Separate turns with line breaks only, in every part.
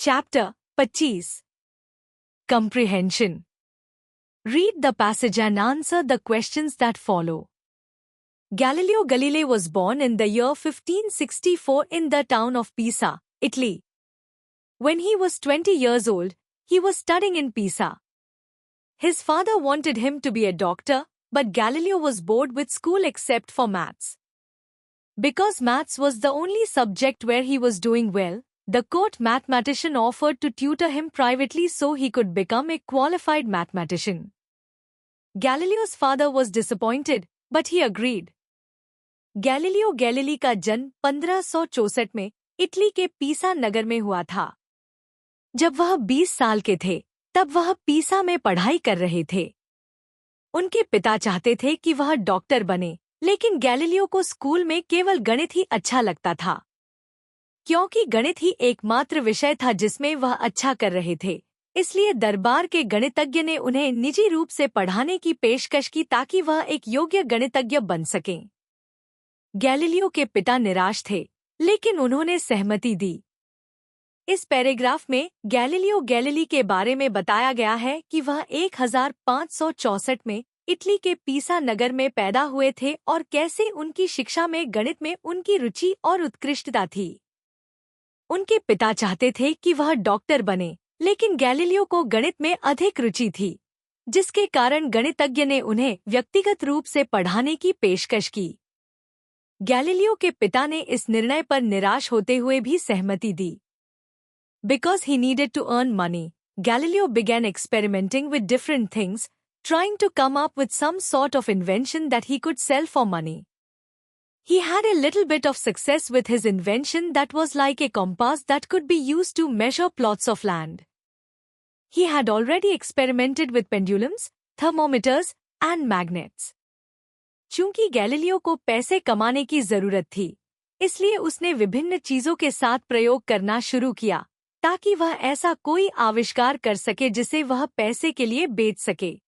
Chapter 25. Comprehension. Read the passage and answer the questions that follow. Galileo Galilei was born in the year 1564 in the town of Pisa, Italy. When he was 20 years old, he was studying in Pisa. His father wanted him to be a doctor, but Galileo was bored with school except for maths. Because maths was the only subject where he was doing well, the court mathematician offered to tutor him privately so he could become a qualified mathematician. Galileo's father was disappointed, but he agreed. Galileo Galilei का जन्म 1564 में Italy के पीसा नगर में हुआ था। जब वह 20 साल के थे, तब वह पीसा में पढ़ाई कर रहे थे। उनके पिता चाहते थे कि वह डॉक्टर बने, लेकिन गैलीलियो को स्कूल में केवल गणित ही अच्छा लगता था। क्योंकि गणित ही एकमात्र विषय था जिसमें वह अच्छा कर रहे थे, इसलिए दरबार के गणितज्ञ ने उन्हें निजी रूप से पढ़ाने की पेशकश की ताकि वह एक योग्य गणितज्ञ बन सकें। गैलीलियो के पिता निराश थे, लेकिन उन्होंने सहमति दी। इस पैराग्राफ में गैलीलियो गैलीली के बारे में बताया गया है कि वह 1564 में इटली के पीसा नगर में पैदा हुए थे और कैसे उनकी शिक्षा में गणित में उनकी रुचि और उत्कृष्टता थी। उनके पिता चाहते थे कि वह डॉक्टर बने, लेकिन गैलीलियो को गणित में अधिक रुचि थी, जिसके कारण गणितज्ञ ने उन्हें व्यक्तिगत रूप से पढ़ाने की पेशकश की। गैलीलियो के पिता ने इस निर्णय पर निराश होते हुए भी सहमति दी। Because he needed to earn money, Galileo began experimenting with different things, trying to come up with some sort of invention that he could sell for money. He had a little bit of success with his invention that was like a compass that could be used to measure plots of land. He had already experimented with pendulums, thermometers, and magnets. चूंकि Galileo को पैसे कमाने की जरूरत थी, इसलिए उसने विभिन्न चीजों के साथ प्रयोग करना शुरू किया, ताकि वह ऐसा कोई आविष्कार कर सके जिसे वह पैसे के लिए बेच सके।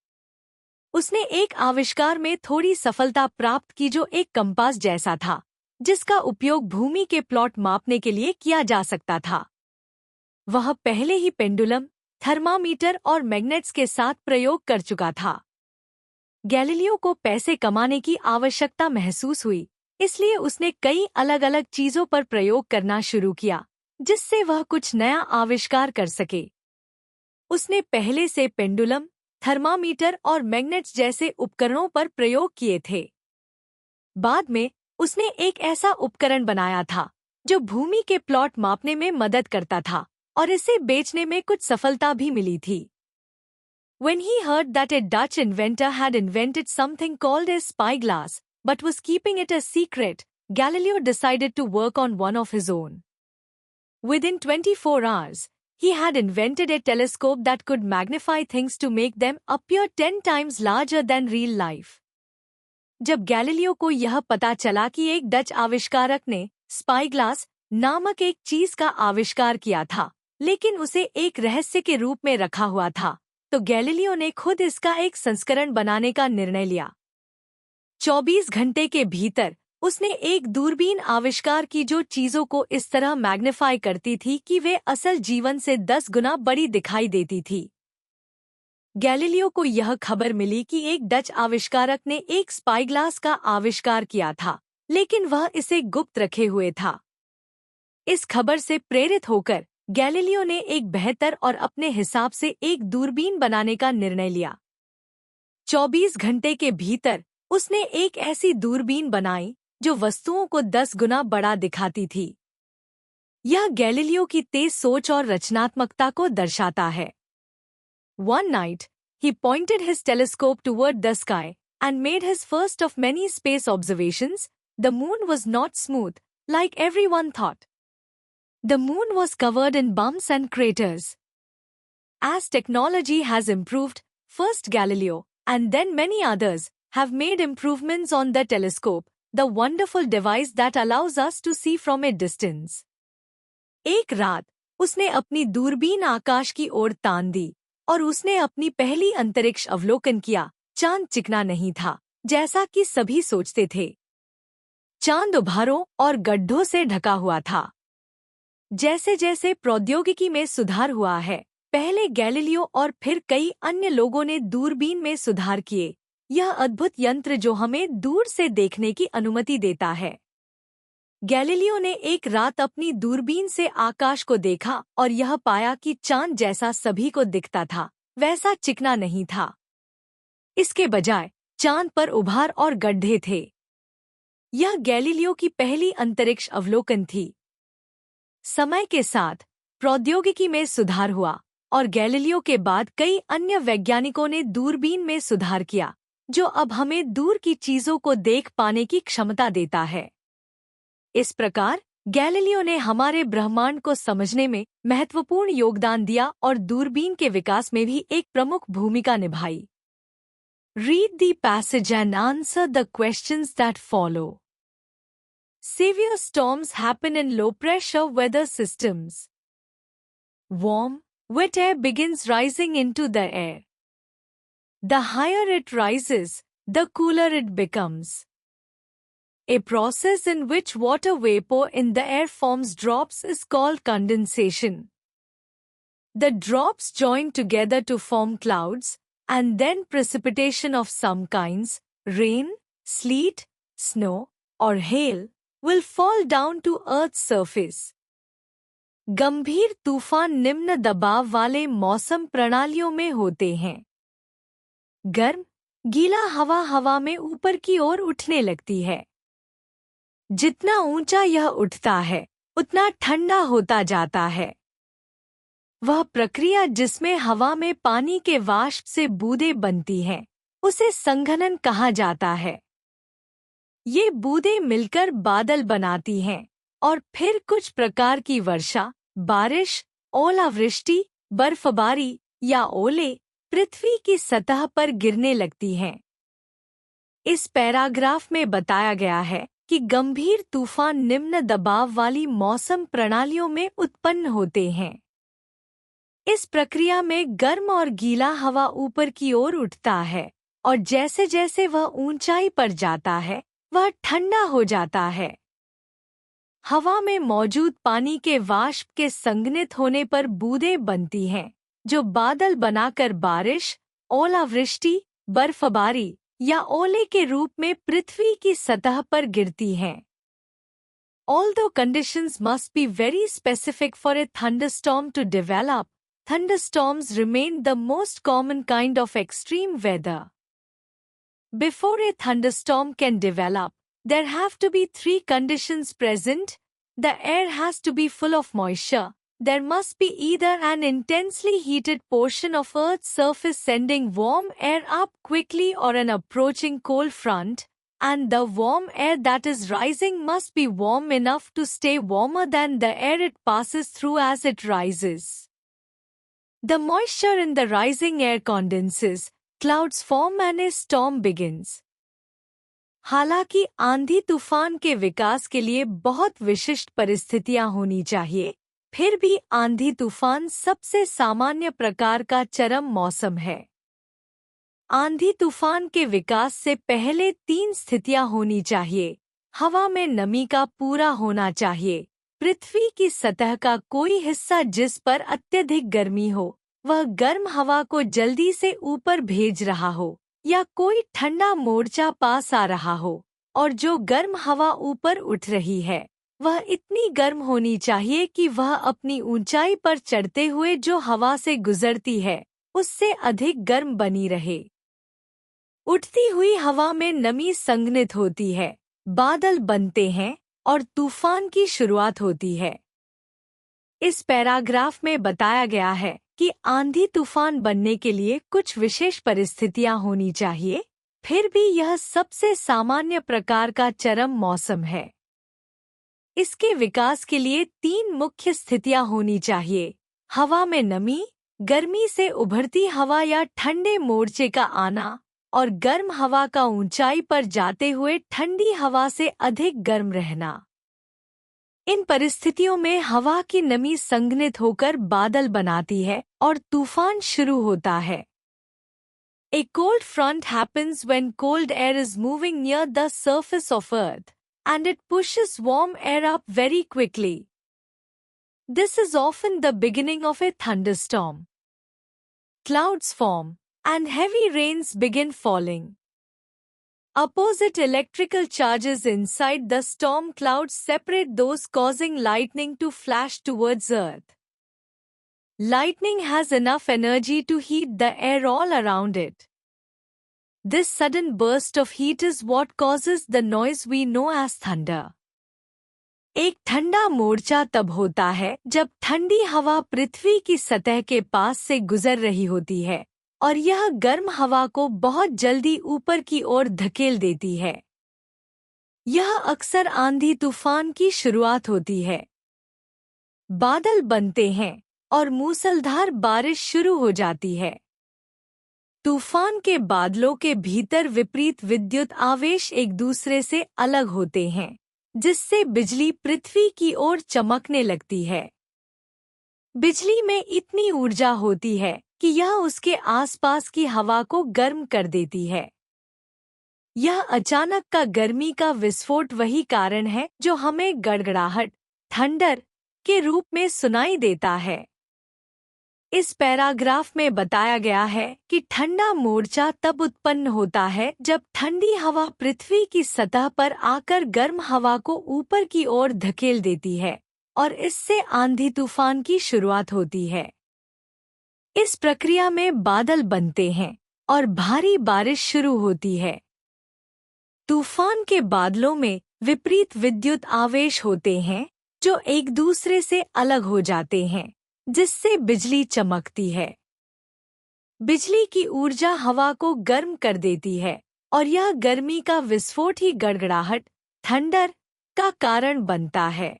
उसने एक आविष्कार में थोड़ी सफलता प्राप्त की जो एक कंपास जैसा था, जिसका उपयोग भूमि के प्लॉट मापने के लिए किया जा सकता था। वह पहले ही पेंडुलम, थर्मामीटर और मैग्नेट्स के साथ प्रयोग कर चुका था। गैलीलियो को पैसे कमाने की आवश्यकता महसूस हुई, इसलिए उसने कई अलग अलग चीजों पर प्रयोग करना शुरू किया, जिससे वह कुछ नया आविष्कार कर सके। उसने पहले से पेंडुलम, थर्मामीटर और मैग्नेट्स जैसे उपकरणों पर प्रयोग किए थे। बाद में उसने एक ऐसा उपकरण बनाया था जो भूमि के प्लॉट मापने में मदद करता था और इसे बेचने में कुछ सफलता भी मिली थी। When he heard that a Dutch inventor had invented something called a spyglass but was keeping it a secret, Galileo decided to work on one of his own. Within 24 hours, he had invented a telescope that could magnify things to make them appear 10 times larger than real life. जब Galileo को यह पता चला कि एक Dutch आविष्कारक ने स्पाईग्लास नामक एक चीज का आविष्कार किया था, लेकिन उसे एक रहस्य के रूप में रखा हुआ था, तो गैलीलियो ने खुद इसका एक संस्करण बनाने का निर्णय लिया। 24 घंटे के भीतर उसने एक दूरबीन आविष्कार की जो चीजों को इस तरह मैग्नीफाई करती थी कि वे असल जीवन से 10 गुना बड़ी दिखाई देती थी। गैलीलियो को यह खबर मिली कि एक डच आविष्कारक ने एक स्पाईग्लास का आविष्कार किया था, लेकिन वह इसे गुप्त रखे हुए था। इस खबर से प्रेरित होकर गैलीलियो ने एक बेहतर और अपने हिसाब से एक दूरबीन बनाने का निर्णय लिया। 24 घंटे के भीतर उसने एक ऐसी दूरबीन बनाई जो वस्तुओं को 10 गुना बड़ा दिखाती थी। यह गैलीलियो की तेज सोच और रचनात्मकता को दर्शाता है। One night, he pointed his telescope toward the sky and made his first of many space observations. The moon was not smooth, like everyone thought. The moon was covered in bumps and craters. As technology has improved, first Galileo, and then many others, have made improvements on the telescope, the wonderful device that allows us to see from a distance. एक रात उसने अपनी दूरबीन आकाश की ओर तान दी और उसने अपनी पहली अंतरिक्ष अवलोकन किया। चांद चिकना नहीं था, जैसा कि सभी सोचते थे। चांद उभारों और गड्ढों से ढका हुआ था। जैसे जैसे प्रौद्योगिकी में सुधार हुआ है, पहले गैलीलियो और फिर कई अन्य लोगों ने दूरबीन में सुधार किए। यह अद्भुत यंत्र जो हमें दूर से देखने की अनुमति देता है। गैलीलियो ने एक रात अपनी दूरबीन से आकाश को देखा और यह पाया कि चांद जैसा सभी को दिखता था, वैसा चिकना नहीं था। इसके बजाय चांद पर उभार और गड्ढे थे। यह गैलीलियो की पहली अंतरिक्ष अवलोकन थी। समय के साथ प्रौद्योगिकी में सुधार हुआ और गैलीलियो के बाद कई अन्य वैज्ञानिकों ने दूरबीन में सुधार किया, जो अब हमें दूर की चीजों को देख पाने की क्षमता देता है। इस प्रकार गैलीलियो ने हमारे ब्रह्मांड को समझने में महत्वपूर्ण योगदान दिया और दूरबीन के विकास में भी एक प्रमुख भूमिका निभाई। Read the passage and answer the questions that follow. Severe storms happen in low-pressure weather systems. Warm, wet air begins rising into the air. The higher it rises, the cooler it becomes. A process in which water vapor in the air forms drops is called condensation. The drops join together to form clouds, and then precipitation of some kinds, rain, sleet, snow, or hail, will fall down to Earth's surface. गंभीर तूफान निम्न दबाव वाले मौसम प्रणालियों में होते हैं। गर्म, गीला हवा में ऊपर की ओर उठने लगती है। जितना ऊंचा यह उठता है, उतना ठंडा होता जाता है। वह प्रक्रिया जिसमें हवा में पानी के वाष्प से बूंदें बनती हैं, उसे संघनन कहा जाता है। ये बूंदें मिलकर बादल बनाती हैं और फिर कुछ प्रकार की वर्षा, बारिश, ओलावृष्टि, बर्फबारी या ओले पृथ्वी की सतह पर गिरने लगती हैं। इस पैराग्राफ में बताया गया है कि गंभीर तूफान निम्न दबाव वाली मौसम प्रणालियों में उत्पन्न होते हैं। इस प्रक्रिया में गर्म और गीला हवा ऊपर की ओर उठता है और जैसे जैसे वह ऊंचाई पर जाता है, वह ठंडा हो जाता है। हवा में मौजूद पानी के वाष्प के संघनित होने पर बूंदें बनती हैं, जो बादल बनाकर बारिश, ओलावृष्टि, बर्फबारी या ओले के रूप में पृथ्वी की सतह पर गिरती हैं। Although conditions must be very specific for a thunderstorm to develop, thunderstorms remain the most common kind of extreme weather. Before a thunderstorm can develop, there have to be three conditions present. The air has to be full of moisture. There must be either an intensely heated portion of Earth's surface sending warm air up quickly or an approaching cold front, and the warm air that is rising must be warm enough to stay warmer than the air it passes through as it rises. The moisture in the rising air condenses, clouds form and a storm begins. हालांकि आंधी तूफान के विकास के लिए बहुत विशिष्ट परिस्थितियां होनी चाहिए, फिर भी आंधी तूफान सबसे सामान्य प्रकार का चरम मौसम है। आंधी तूफान के विकास से पहले तीन स्थितियां होनी चाहिए। हवा में नमी का पूरा होना चाहिए, पृथ्वी की सतह का कोई हिस्सा जिस पर अत्यधिक गर्मी हो, वह गर्म हवा को जल्दी से ऊपर भेज रहा हो, या कोई ठंडा मोर्चा पास आ रहा हो, और जो गर्म हवा ऊपर उठ रही है, वह इतनी गर्म होनी चाहिए कि वह अपनी ऊंचाई पर चढ़ते हुए जो हवा से गुजरती है, उससे अधिक गर्म बनी रहे। उठती हुई हवा में नमी संघनित होती है, बादल बनते हैं और तूफान की शुरुआत होती है। इस पैराग्राफ में बताया गया है कि आंधी तूफान बनने के लिए कुछ विशेष परिस्थितियां होनी चाहिए, फिर भी यह सबसे सामान्य प्रकार का चरम मौसम है। इसके विकास के लिए तीन मुख्य स्थितियां होनी चाहिए: हवा में नमी, गर्मी से उभरती हवा या ठंडे मोर्चे का आना, और गर्म हवा का ऊंचाई पर जाते हुए ठंडी हवा से अधिक गर्म रहना। इन परिस्थितियों में हवा की नमी संघनित होकर बादल बनाती है और तूफान शुरू होता है। A cold front happens when cold air is moving near the surface of Earth, and it pushes warm air up very quickly. This is often the beginning of a thunderstorm. Clouds form, and heavy rains begin falling. Opposite electrical charges inside the storm clouds separate those, causing lightning to flash towards Earth. Lightning has enough energy to heat the air all around it. This sudden burst of heat is what causes the noise we know as thunder. एक ठंडा मोर्चा तब होता है जब ठंडी हवा पृथ्वी की सतह के पास से गुजर रही होती है और यह गर्म हवा को बहुत जल्दी ऊपर की ओर धकेल देती है। यह अक्सर आंधी तूफान की शुरुआत होती है। बादल बनते हैं और मूसलधार बारिश शुरू हो जाती है। तूफान के बादलों के भीतर विपरीत विद्युत आवेश एक दूसरे से अलग होते हैं, जिससे बिजली पृथ्वी की ओर चमकने लगती है। बिजली में इतनी ऊर्जा होती है कि यह उसके आसपास की हवा को गर्म कर देती है। यह अचानक का गर्मी का विस्फोट वही कारण है जो हमें गड़गड़ाहट, थंडर के रूप में सुनाई देता है। इस पैराग्राफ में बताया गया है कि ठंडा मोर्चा तब उत्पन्न होता है जब ठंडी हवा पृथ्वी की सतह पर आकर गर्म हवा को ऊपर की ओर धकेल देती है और इससे आंधी तूफान की शुरुआत होती है। इस प्रक्रिया में बादल बनते हैं और भारी बारिश शुरू होती है। तूफान के बादलों में विपरीत विद्युत आवेश होते हैं जो एक दूसरे से अलग हो जाते हैं, जिससे बिजली चमकती है। बिजली की ऊर्जा हवा को गर्म कर देती है और यह गर्मी का विस्फोट ही गड़गड़ाहट, थंडर का कारण बनता है।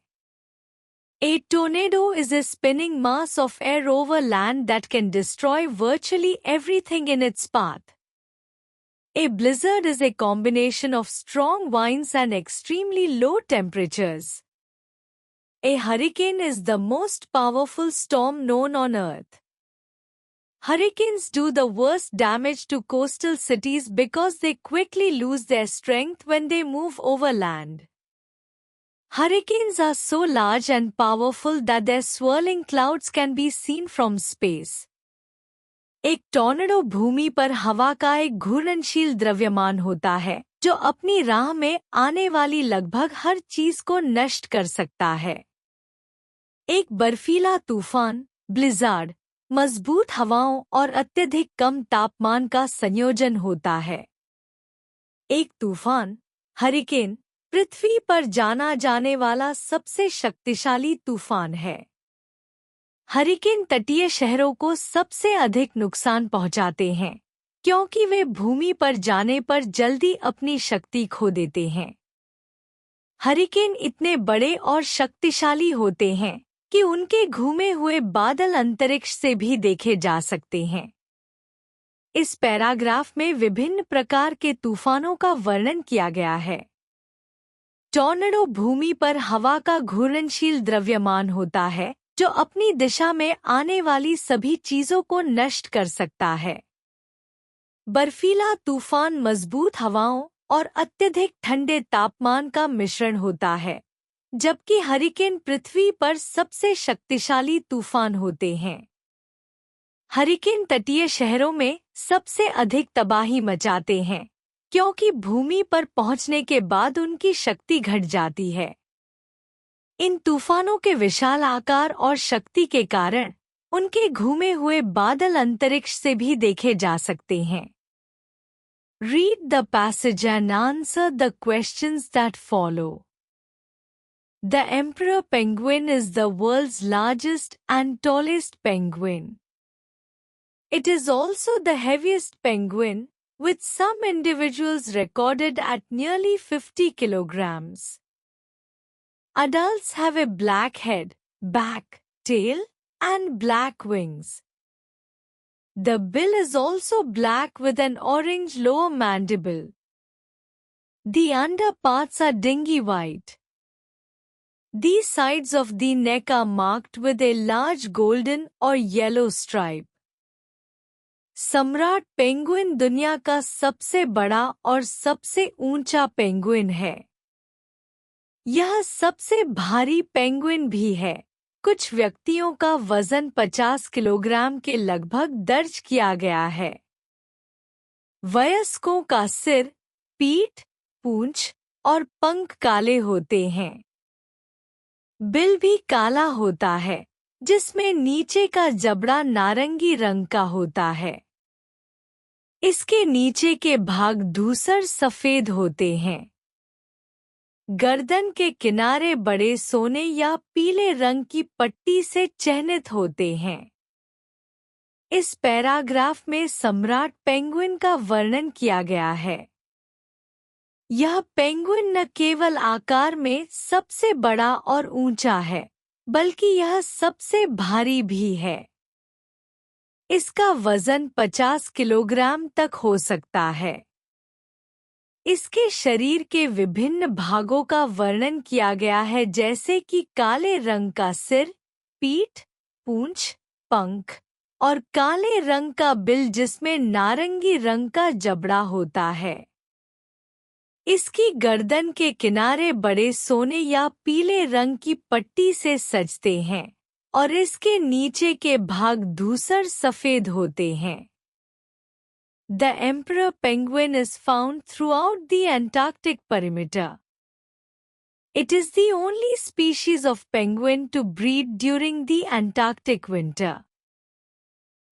A tornado is a spinning mass of air over land that can destroy virtually everything in its path. A blizzard is a combination of strong winds and extremely low temperatures. A hurricane is the most powerful storm known on Earth. Hurricanes do the worst damage to coastal cities because they quickly lose their strength when they move over land. Hurricanes are so large and powerful that their swirling clouds can be seen from space. एक tornado भूमि पर हवा का एक घूर्णनशील द्रव्यमान होता है जो अपनी राह में आने वाली लगभग हर चीज को नष्ट कर सकता है। एक बर्फीला तूफान, ब्लिज़ार्ड, मजबूत हवाओं और अत्यधिक कम तापमान का संयोजन होता है। एक तूफान, हरिकेन, पृथ्वी पर जाना जाने वाला सबसे शक्तिशाली तूफान है। हरिकेन तटीय शहरों को सबसे अधिक नुकसान पहुंचाते हैं क्योंकि वे भूमि पर जाने पर जल्दी अपनी शक्ति खो देते हैं। हरिकेन इतने बड़े और शक्तिशाली होते हैं कि उनके घूमे हुए बादल अंतरिक्ष से भी देखे जा सकते हैं। इस पैराग्राफ में विभिन्न प्रकार के तूफानों का वर्णन किया गया है। टॉर्नेडो भूमि पर हवा का घूर्णनशील द्रव्यमान होता है जो अपनी दिशा में आने वाली सभी चीजों को नष्ट कर सकता है। बर्फीला तूफान मजबूत हवाओं और अत्यधिक ठंडे तापमान का मिश्रण होता है, जबकि हरिकेन पृथ्वी पर सबसे शक्तिशाली तूफान होते हैं। हरिकेन तटीय शहरों में सबसे अधिक तबाही मचाते हैं क्योंकि भूमि पर पहुंचने के बाद उनकी शक्ति घट जाती है। इन तूफानों के विशाल आकार और शक्ति के कारण उनके घूमे हुए बादल अंतरिक्ष से भी देखे जा सकते हैं। Read the passage and answer the questions that follow. The emperor penguin is the world's largest and tallest penguin. It is also the heaviest penguin, with some individuals recorded at nearly 50 kilograms. Adults have a black head, back, tail, and black wings. The bill is also black with an orange lower mandible. The underparts are dingy white. The sides of the neck are marked with a large golden or yellow stripe. सम्राट penguin दुनिया का सबसे बड़ा और सबसे ऊंचा penguin है। यह सबसे भारी पेंगुइन भी है। कुछ व्यक्तियों का वजन 50 किलोग्राम के लगभग दर्ज किया गया है। वयस्कों का सिर, पीठ, पूंछ और पंख काले होते हैं। बिल भी काला होता है, जिसमें नीचे का जबड़ा नारंगी रंग का होता है। इसके नीचे के भाग धूसर सफेद होते हैं। गर्दन के किनारे बड़े सोने या पीले रंग की पट्टी से चिह्नित होते हैं। इस पैराग्राफ में सम्राट पेंगुइन का वर्णन किया गया है। यह पेंगुइन न केवल आकार में सबसे बड़ा और ऊंचा है, बल्कि यह सबसे भारी भी है। इसका वजन 50 किलोग्राम तक हो सकता है। इसके शरीर के विभिन्न भागों का वर्णन किया गया है, जैसे कि काले रंग का सिर, पीठ, पूंछ, पंख और काले रंग का बिल जिसमें नारंगी रंग का जबड़ा होता है। इसकी गर्दन के किनारे बड़े सोने या पीले रंग की पट्टी से सजते हैं और इसके नीचे के भाग धूसर सफेद होते हैं। The emperor penguin is found throughout the Antarctic perimeter. It is the only species of penguin to breed during the Antarctic winter.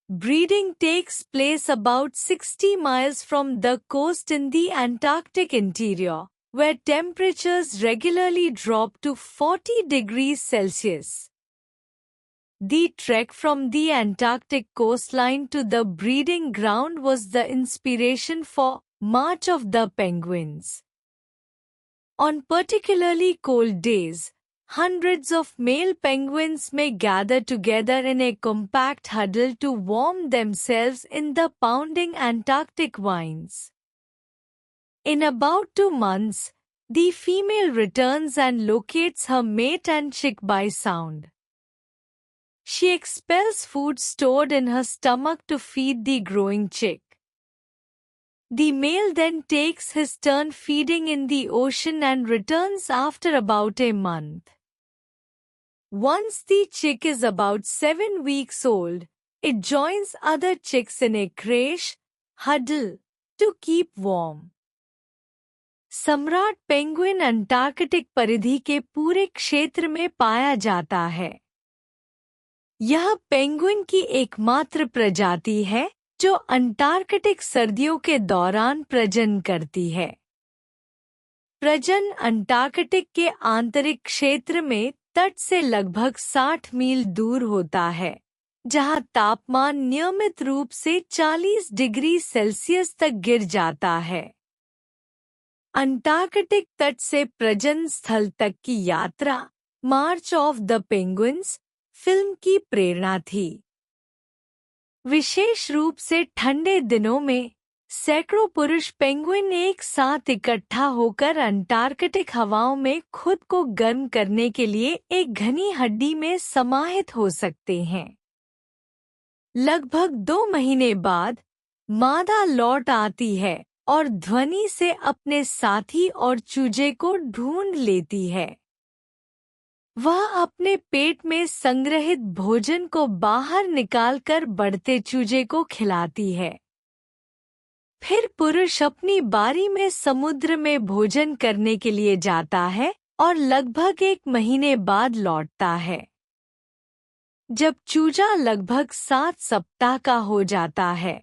Breeding takes place about 60 miles from the coast in the Antarctic interior, where temperatures regularly drop to 40 degrees Celsius. The trek from the Antarctic coastline to the breeding ground was the inspiration for March of the Penguins. On particularly cold days, hundreds of male penguins may gather together in a compact huddle to warm themselves in the pounding Antarctic winds. In about 2 months, the female returns and locates her mate and chick by sound. She expels food stored in her stomach to feed the growing chick. The male then takes his turn feeding in the ocean and returns after about a month. Once the chick is about 7 weeks old, it joins other chicks in a crèche huddle to keep warm. सम्राट penguin Antarctic परिधि के पूरे क्षेत्र में पाया जाता है। यह पेंगुइन की एकमात्र प्रजाति है जो अंटार्कटिक सर्दियों के दौरान प्रजनन करती है। प्रजनन अंटार्कटिक के आंतरिक क्षेत्र में तट से लगभग 60 मील दूर होता है, जहां तापमान नियमित रूप से 40 डिग्री सेल्सियस तक गिर जाता है। अंटार्कटिक तट से प्रजनन स्थल तक की यात्रा मार्च ऑफ द पेंगुइन्स फिल्म की प्रेरणा थी। विशेष रूप से ठंडे दिनों में सैकड़ों पुरुष पेंगुइन एक साथ इकट्ठा होकर अंटार्कटिक हवाओं में खुद को गर्म करने के लिए एक घनी हड्डी में समाहित हो सकते हैं। लगभग 2 महीने बाद मादा लौट आती है और ध्वनि से अपने साथी और चूजे को ढूंढ लेती है। वह अपने पेट में संग्रहित भोजन को बाहर निकालकर बढ़ते चूजे को खिलाती है। फिर पुरुष अपनी बारी में समुद्र में भोजन करने के लिए जाता है और लगभग 1 महीने बाद लौटता है। जब चूजा लगभग 7 सप्ताह का हो जाता है,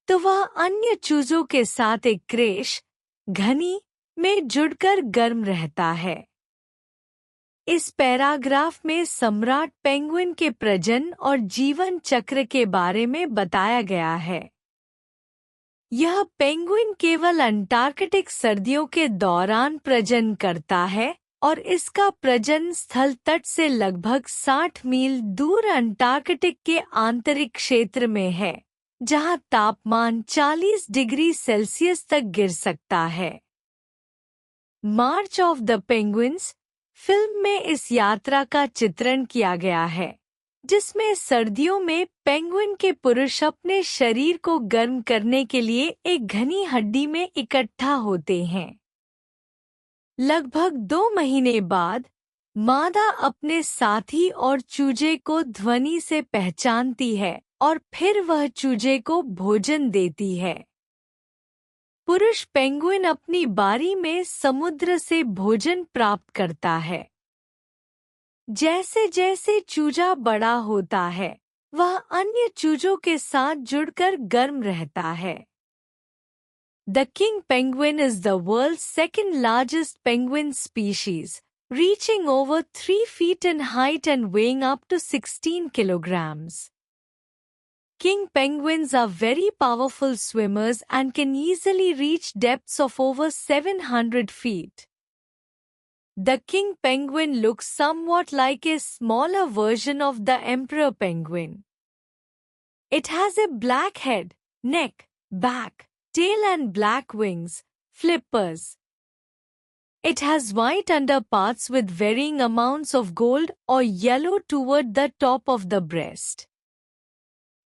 तो वह अन्य चूजों के साथ एक क्रेश घनी में जुड़कर गर्म रहता है। इस पैराग्राफ में सम्राट पेंगुइन के प्रजनन और जीवन चक्र के बारे में बताया गया है। यह पेंगुइन केवल अंटार्कटिक सर्दियों के दौरान प्रजनन करता है और इसका प्रजनन स्थल तट से लगभग 60 मील दूर अंटार्कटिक के आंतरिक क्षेत्र में है, जहां तापमान 40 डिग्री सेल्सियस तक गिर सकता है। मार्च ऑफ द पेंगुइन्स फिल्म में इस यात्रा का चित्रण किया गया है, जिसमें सर्दियों में पेंगुइन के पुरुष अपने शरीर को गर्म करने के लिए एक घनी हड्डी में इकट्ठा होते हैं। लगभग 2 महीने बाद मादा अपने साथी और चूजे को ध्वनि से पहचानती है और फिर वह चूजे को भोजन देती है। पुरुष पेंगुइन अपनी बारी में समुद्र से भोजन प्राप्त करता है। जैसे जैसे चूजा बड़ा होता है, वह अन्य चूजों के साथ जुड़कर गर्म रहता है। The king penguin is the world's second largest penguin species, reaching over 3 feet in height and weighing up to 16 kilograms. King penguins are very powerful swimmers and can easily reach depths of over 700 feet. The king penguin looks somewhat like a smaller version of the emperor penguin. It has a black head, neck, back, tail and black wings, flippers. It has white underparts with varying amounts of gold or yellow toward the top of the breast.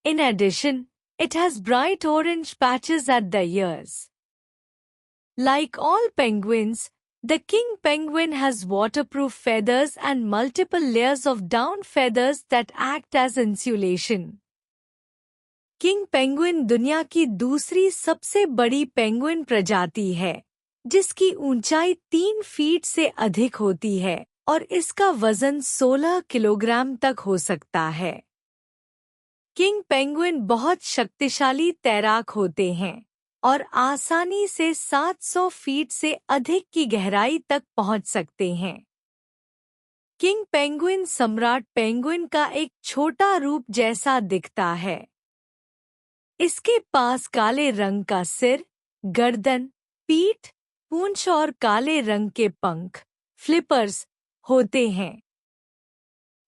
In addition, it has bright orange patches at the ears. Like all penguins, the king penguin has waterproof feathers and multiple layers of down feathers that act as insulation. King penguin दुनिया की दूसरी सबसे बड़ी penguin प्रजाति है, जिसकी ऊंचाई 3 feet से अधिक होती है और इसका वजन 16 किलोग्राम तक हो सकता है। किंग पेंगुइन बहुत शक्तिशाली तैराक होते हैं और आसानी से 700 फीट से अधिक की गहराई तक पहुंच सकते हैं। किंग पेंगुइन सम्राट पेंगुइन का एक छोटा रूप जैसा दिखता है। इसके पास काले रंग का सिर, गर्दन, पीठ, पूंछ और काले रंग के पंख, फ्लिपर्स, होते हैं।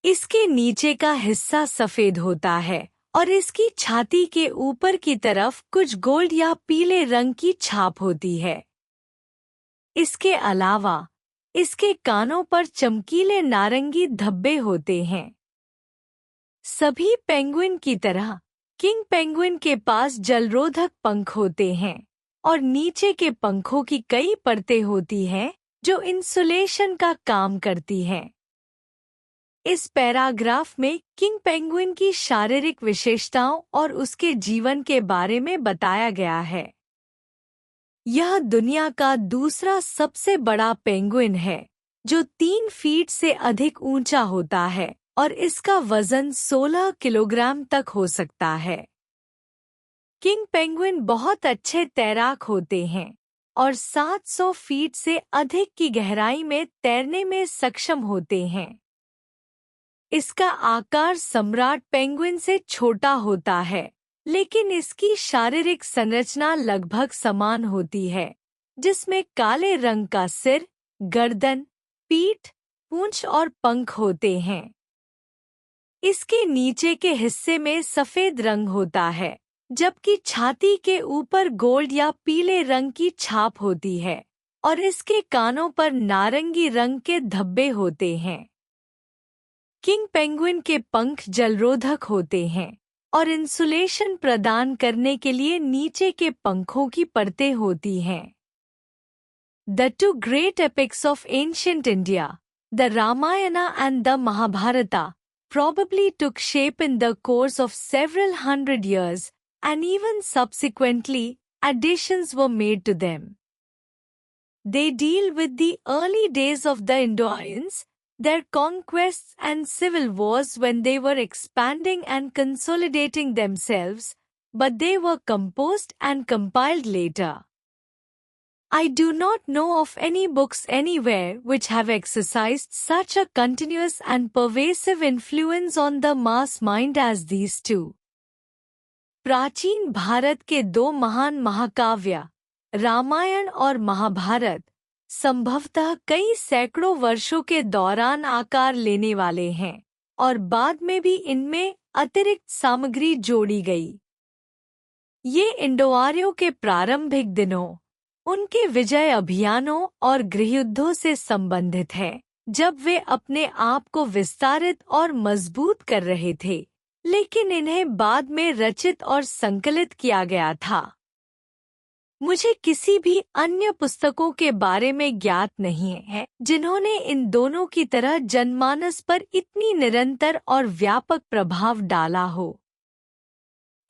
इसके नीचे का हिस्सा सफेद होता है और इसकी छाती के ऊपर की तरफ कुछ गोल्ड या पीले रंग की छाप होती है। इसके अलावा इसके कानों पर चमकीले नारंगी धब्बे होते हैं। सभी पेंगुइन की तरह किंग पेंगुइन के पास जलरोधक पंख होते हैं और नीचे के पंखों की कई परतें होती हैं जो इंसुलेशन का काम करती हैं। इस पैराग्राफ में किंग पेंगुइन की शारीरिक विशेषताओं और उसके जीवन के बारे में बताया गया है। यह दुनिया का दूसरा सबसे बड़ा पेंगुइन है, जो 3 फीट से अधिक ऊंचा होता है और इसका वजन 16 किलोग्राम तक हो सकता है। किंग पेंगुइन बहुत अच्छे तैराक होते हैं और 700 फीट से अधिक की गहराई में तैरने में सक्षम होते हैं। इसका आकार सम्राट पेंगुइन से छोटा होता है, लेकिन इसकी शारीरिक संरचना लगभग समान होती है, जिसमें काले रंग का सिर, गर्दन, पीठ, पूंछ और पंख होते हैं। इसके नीचे के हिस्से में सफेद रंग होता है, जबकि छाती के ऊपर गोल्ड या पीले रंग की छाप होती है और इसके कानों पर नारंगी रंग के धब्बे होते हैं। किंग पेंगुइन के पंख जलरोधक होते हैं और इंसुलेशन प्रदान करने के लिए नीचे के पंखों की परतें होती हैं। The two great epics of ancient India, the Ramayana and the Mahabharata, probably took shape in the course of several hundred years, and even subsequently, additions were made to them. They deal with the early days of the Indo-Aryans, their conquests and civil wars when they were expanding and consolidating themselves, but they were composed and compiled later. I do not know of any books anywhere which have exercised such a continuous and pervasive influence on the mass mind as these two. प्राचीन भारत के 2 महान महाकाव्य, रामायण और महाभारत, संभवतः कई सैकड़ों वर्षों के दौरान आकार लेने वाले हैं और बाद में भी इनमें अतिरिक्त सामग्री जोड़ी गई। ये इंडो-आर्यों के प्रारंभिक दिनों, उनके विजय अभियानों और गृहयुद्धों से संबंधित है, जब वे अपने आप को विस्तारित और मजबूत कर रहे थे, लेकिन इन्हें बाद में रचित और संकलित किया गया था। मुझे किसी भी अन्य पुस्तकों के बारे में ज्ञात नहीं है जिन्होंने इन दोनों की तरह जनमानस पर इतनी निरंतर और व्यापक प्रभाव डाला हो।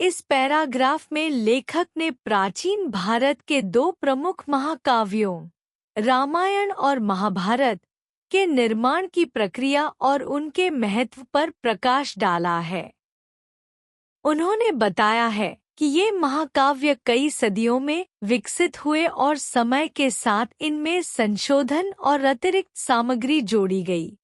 इस पैराग्राफ में लेखक ने प्राचीन भारत के दो प्रमुख महाकाव्यों रामायण और महाभारत के निर्माण की प्रक्रिया और उनके महत्व पर प्रकाश डाला है। उन्होंने बताया है कि ये महाकाव्य कई सदियों में विकसित हुए और समय के साथ इनमें संशोधन और अतिरिक्त सामग्री जोड़ी गई।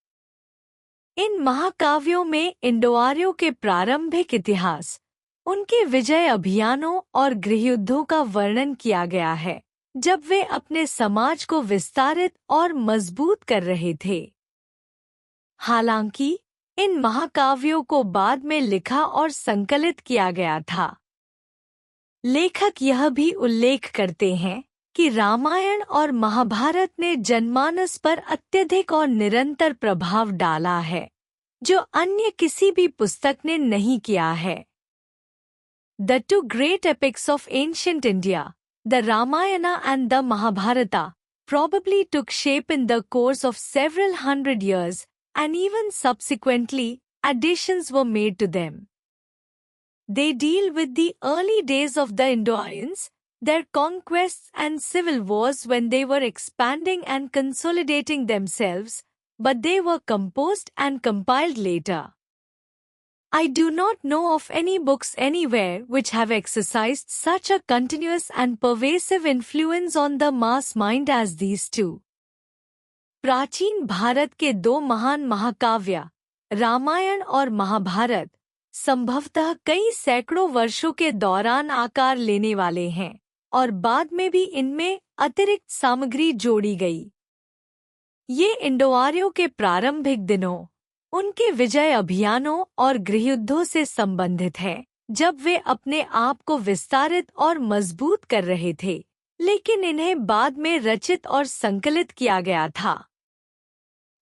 इन महाकाव्यों में इंडो-आर्यों के प्रारंभिक इतिहास, उनके विजय अभियानों और गृहयुद्धों का वर्णन किया गया है, जब वे अपने समाज को विस्तारित और मजबूत कर रहे थे। हालांकि इन महाकाव्यों को बाद में लिखा और संकलित किया गया था। लेखक यह भी उल्लेख करते हैं कि रामायण और महाभारत ने जनमानस पर अत्यधिक और निरंतर प्रभाव डाला है, जो अन्य किसी भी पुस्तक ने नहीं किया है। The two great epics of ancient India, the Ramayana and the Mahabharata, probably took shape in the course of several hundred years, and even subsequently, additions were made to them. They deal with the early days of the Indo-Aryans, their conquests and civil wars when they were expanding and consolidating themselves, but they were composed and compiled later. I do not know of any books anywhere which have exercised such a continuous and pervasive influence on the mass mind as these two. प्राचीन भारत के दो महान महाकाव्य रामायण और महाभारत संभवतः कई सैकड़ों वर्षों के दौरान आकार लेने वाले हैं और बाद में भी इनमें अतिरिक्त सामग्री जोड़ी गई। ये इंडो-आर्यों के प्रारंभिक दिनों, उनके विजय अभियानों और गृहयुद्धों से संबंधित है, जब वे अपने आप को विस्तारित और मजबूत कर रहे थे, लेकिन इन्हें बाद में रचित और संकलित किया गया था।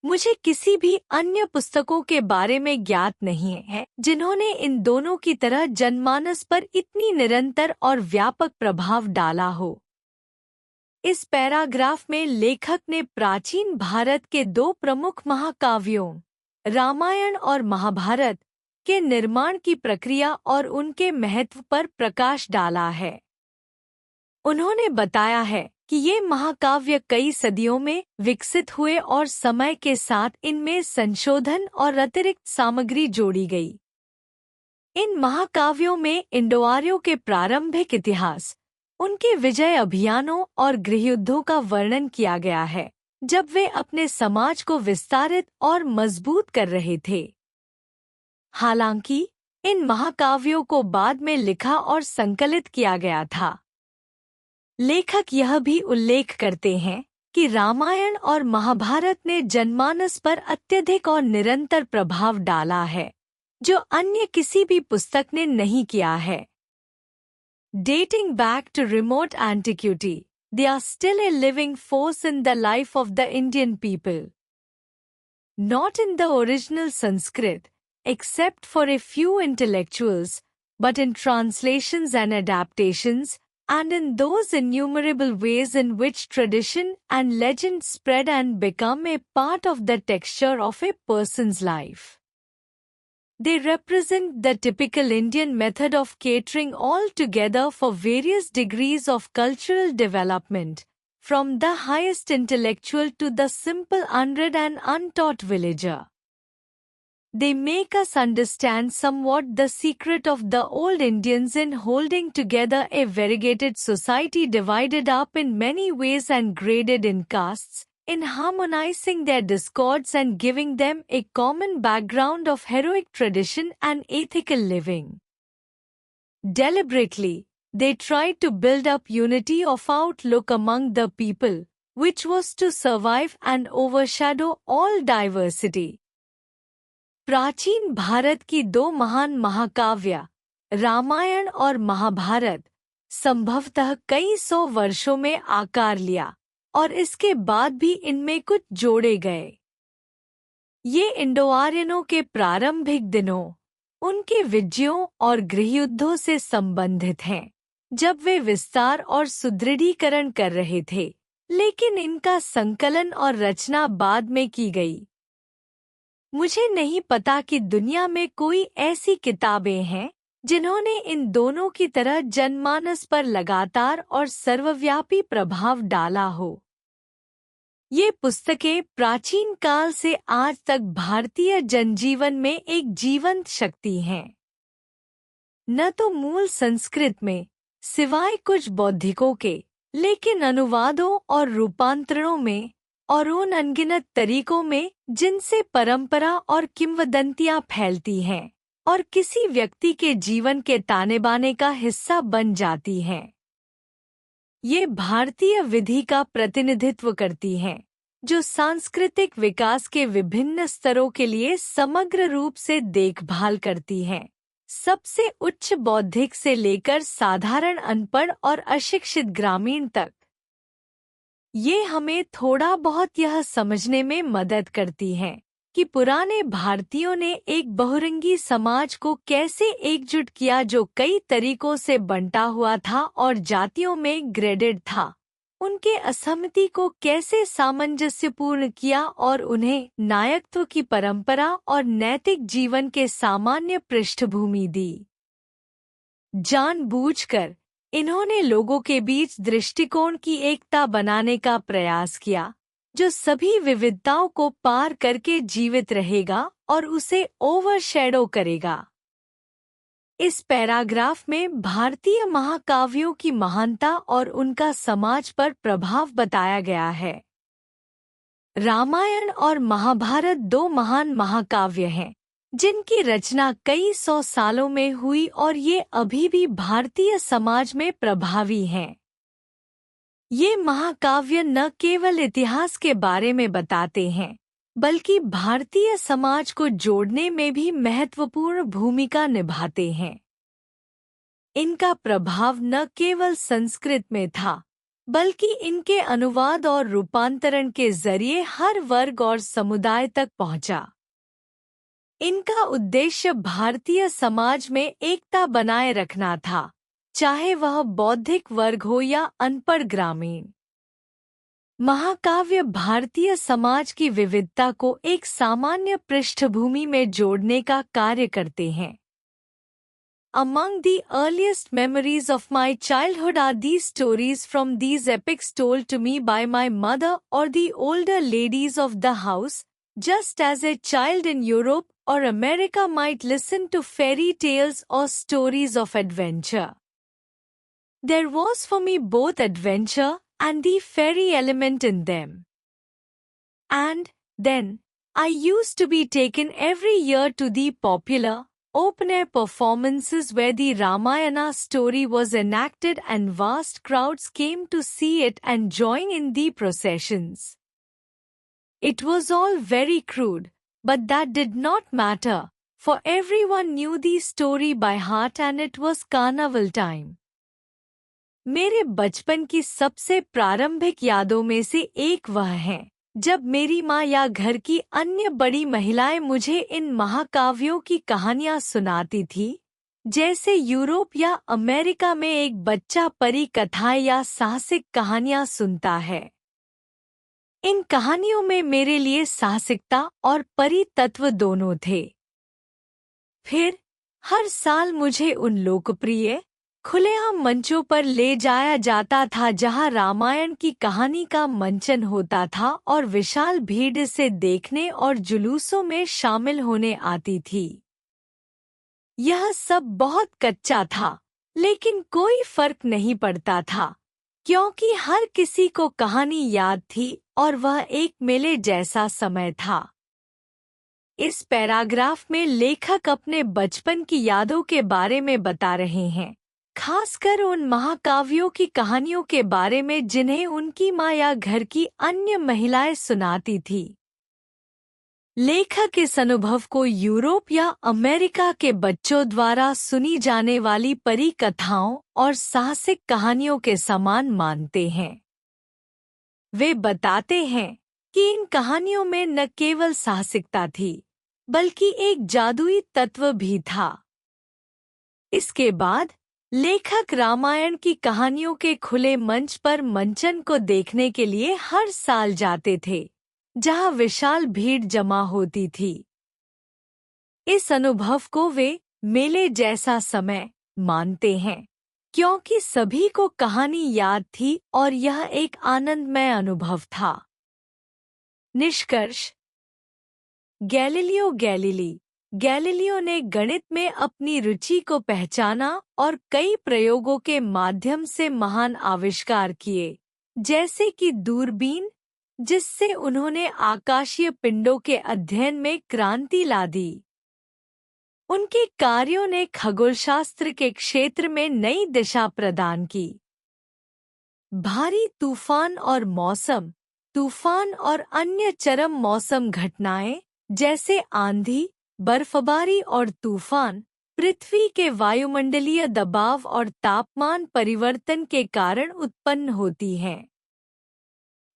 मुझे किसी भी अन्य पुस्तकों के बारे में ज्ञात नहीं है जिन्होंने इन दोनों की तरह जनमानस पर इतनी निरंतर और व्यापक प्रभाव डाला हो। इस पैराग्राफ में लेखक ने प्राचीन भारत के दो प्रमुख महाकाव्यों रामायण और महाभारत के निर्माण की प्रक्रिया और उनके महत्व पर प्रकाश डाला है। उन्होंने बताया है कि ये महाकाव्य कई सदियों में विकसित हुए और समय के साथ इनमें संशोधन और अतिरिक्त सामग्री जोड़ी गई। इन महाकाव्यों में इंडो-आर्यों के प्रारंभिक इतिहास, उनके विजय अभियानों और गृहयुद्धों का वर्णन किया गया है, जब वे अपने समाज को विस्तारित और मजबूत कर रहे थे। हालांकि इन महाकाव्यों को बाद में लिखा और संकलित किया गया था। लेखक यह भी उल्लेख करते हैं कि रामायण और महाभारत ने जनमानस पर अत्यधिक और निरंतर प्रभाव डाला है, जो अन्य किसी भी पुस्तक ने नहीं किया है। Dating back to remote antiquity, they are still a living force in the life of the Indian people. Not in the original Sanskrit, except for a few intellectuals, but in translations and adaptations, and in those innumerable ways in which tradition and legend spread and become a part of the texture of a person's life. They represent the typical Indian method of catering all together for various degrees of cultural development, from the highest intellectual to the simple unread and untaught villager. They make us understand somewhat the secret of the old Indians in holding together a variegated society divided up in many ways and graded in castes, in harmonizing their discords and giving them a common background of heroic tradition and ethical living. Deliberately, they tried to build up unity of outlook among the people, which was to survive and overshadow all diversity. प्राचीन भारत की दो महान महाकाव्य रामायण और महाभारत संभवतः कई सौ वर्षों में आकार लिया और इसके बाद भी इनमें कुछ जोड़े गए। ये इंडो-आर्यनों के प्रारंभिक दिनों, उनके विजयों और गृहयुद्धों से संबंधित हैं, जब वे विस्तार और सुदृढ़ीकरण कर रहे थे, लेकिन इनका संकलन और रचना बाद में की गई। मुझे नहीं पता कि दुनिया में कोई ऐसी किताबें हैं जिन्होंने इन दोनों की तरह जनमानस पर लगातार और सर्वव्यापी प्रभाव डाला हो। ये पुस्तकें प्राचीन काल से आज तक भारतीय जनजीवन में एक जीवंत शक्ति हैं। न तो मूल संस्कृत में, सिवाय कुछ बौद्धिकों के, लेकिन अनुवादों और रूपांतरणों में और उन अनगिनत तरीकों में जिनसे परंपरा और किंवदंतियां फैलती हैं और किसी व्यक्ति के जीवन के ताने-बाने का हिस्सा बन जाती हैं। ये भारतीय विधि का प्रतिनिधित्व करती हैं, जो सांस्कृतिक विकास के विभिन्न स्तरों के लिए समग्र रूप से देखभाल करती हैं, सबसे उच्च बौद्धिक से लेकर साधारण अनपढ़ और अशिक्षित ग्रामीण तक। ये हमें थोड़ा बहुत यह समझने में मदद करती हैं कि पुराने भारतीयों ने एक बहुरंगी समाज को कैसे एकजुट किया जो कई तरीकों से बंटा हुआ था और जातियों में ग्रेडेड था, उनके असहमति को कैसे सामंजस्यपूर्ण किया और उन्हें नायकत्व की परंपरा और नैतिक जीवन के सामान्य पृष्ठभूमि दी। जानबूझकर इन्होंने लोगों के बीच दृष्टिकोण की एकता बनाने का प्रयास किया, जो सभी विविधताओं को पार करके जीवित रहेगा और उसे ओवरशैडो करेगा। इस पैराग्राफ में भारतीय महाकाव्यों की महानता और उनका समाज पर प्रभाव बताया गया है। रामायण और महाभारत दो महान महाकाव्य हैं, जिनकी रचना कई सौ सालों में हुई और ये अभी भी भारतीय समाज में प्रभावी हैं। ये महाकाव्य न केवल इतिहास के बारे में बताते हैं, बल्कि भारतीय समाज को जोड़ने में भी महत्वपूर्ण भूमिका निभाते हैं। इनका प्रभाव न केवल संस्कृत में था, बल्कि इनके अनुवाद और रूपांतरण के जरिए हर वर्ग और समुदाय तक पहुंचा। इनका उद्देश्य भारतीय समाज में एकता बनाए रखना था, चाहे वह बौद्धिक वर्ग हो या अनपढ़ ग्रामीण। महाकाव्य भारतीय समाज की विविधता को एक सामान्य पृष्ठभूमि में जोड़ने का कार्य करते हैं। Among the earliest memories of my childhood are these stories from these epics told to me by my mother or the older ladies of the house, just as a child in Europe or America might listen to fairy tales or stories of adventure. There was for me both adventure and the fairy element in them. And then, I used to be taken every year to the popular, open-air performances where the Ramayana story was enacted and vast crowds came to see it and join in the processions. It was all very crude, but that did not matter, for everyone knew the story by heart and it was carnival time. मेरे बचपन की सबसे प्रारंभिक यादों में से एक वह है जब मेरी माँ या घर की अन्य बड़ी महिलाएं मुझे इन महाकाव्यों की कहानियां सुनाती थी, जैसे यूरोप या अमेरिका में एक बच्चा परी कथाएं या साहसिक कहानियां सुनता है। इन कहानियों में मेरे लिए साहसिकता और परी तत्व दोनों थे। फिर हर साल मुझे उन लोकप्रिय खुलेआम मंचों पर ले जाया जाता था जहां रामायण की कहानी का मंचन होता था और विशाल भीड़ इसे देखने और जुलूसों में शामिल होने आती थी। यह सब बहुत कच्चा था, लेकिन कोई फर्क नहीं पड़ता था, क्योंकि हर किसी को कहानी याद थी और वह एक मेले जैसा समय था। इस पैराग्राफ में लेखक अपने बचपन की यादों के बारे में बता रहे हैं, खासकर उन महाकाव्यों की कहानियों के बारे में जिन्हें उनकी माँ या घर की अन्य महिलाएं सुनाती थी। लेखक इस अनुभव को यूरोप या अमेरिका के बच्चों द्वारा सुनी जाने वाली परी कथाओं और साहसिक कहानियों के समान मानते हैं। वे बताते हैं कि इन कहानियों में न केवल साहसिकता थी, बल्कि एक जादुई तत्व भी था। इसके बाद लेखक रामायण की कहानियों के खुले मंच पर मंचन को देखने के लिए हर साल जाते थे, जहां विशाल भीड़ जमा होती थी। इस अनुभव को वे मेले जैसा समय मानते हैं, क्योंकि सभी को कहानी याद थी और यह एक आनंदमय अनुभव था। निष्कर्ष। गैलीलियो ने गणित में अपनी रुचि को पहचाना और कई प्रयोगों के माध्यम से महान आविष्कार किए, जैसे कि दूरबीन, जिससे उन्होंने आकाशीय पिंडों के अध्ययन में क्रांति ला दी। उनके कार्यों ने खगोलशास्त्र के क्षेत्र में नई दिशा प्रदान की। भारी तूफान और अन्य चरम मौसम घटनाएं, जैसे आंधी, बर्फबारी और तूफान, पृथ्वी के वायुमंडलीय दबाव और तापमान परिवर्तन के कारण उत्पन्न होती हैं।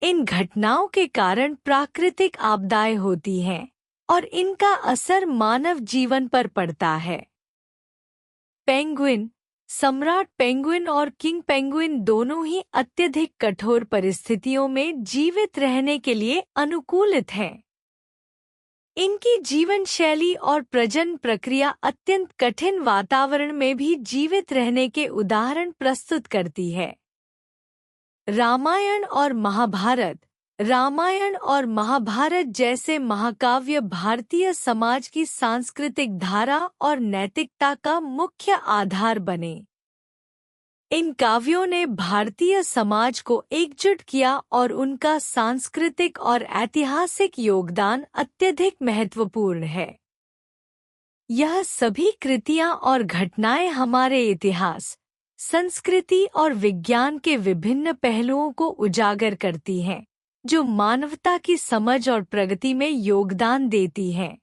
इन घटनाओं के कारण प्राकृतिक आपदाएं होती हैं और इनका असर मानव जीवन पर पड़ता है। पेंगुइन, सम्राट पेंगुइन और किंग पेंगुइन दोनों ही अत्यधिक कठोर परिस्थितियों में जीवित रहने के लिए अनुकूलित हैं। इनकी जीवन शैली और प्रजनन प्रक्रिया अत्यंत कठिन वातावरण में भी जीवित रहने के उदाहरण प्रस्तुत करती है। रामायण और महाभारत जैसे महाकाव्य भारतीय समाज की सांस्कृतिक धारा और नैतिकता का मुख्य आधार बने। इन काव्यों ने भारतीय समाज को एकजुट किया और उनका सांस्कृतिक और ऐतिहासिक योगदान अत्यधिक महत्वपूर्ण है। यह सभी कृतियां और घटनाएं हमारे इतिहास, संस्कृति और विज्ञान के विभिन्न पहलुओं को उजागर करती हैं, जो मानवता की समझ और प्रगति में योगदान देती हैं।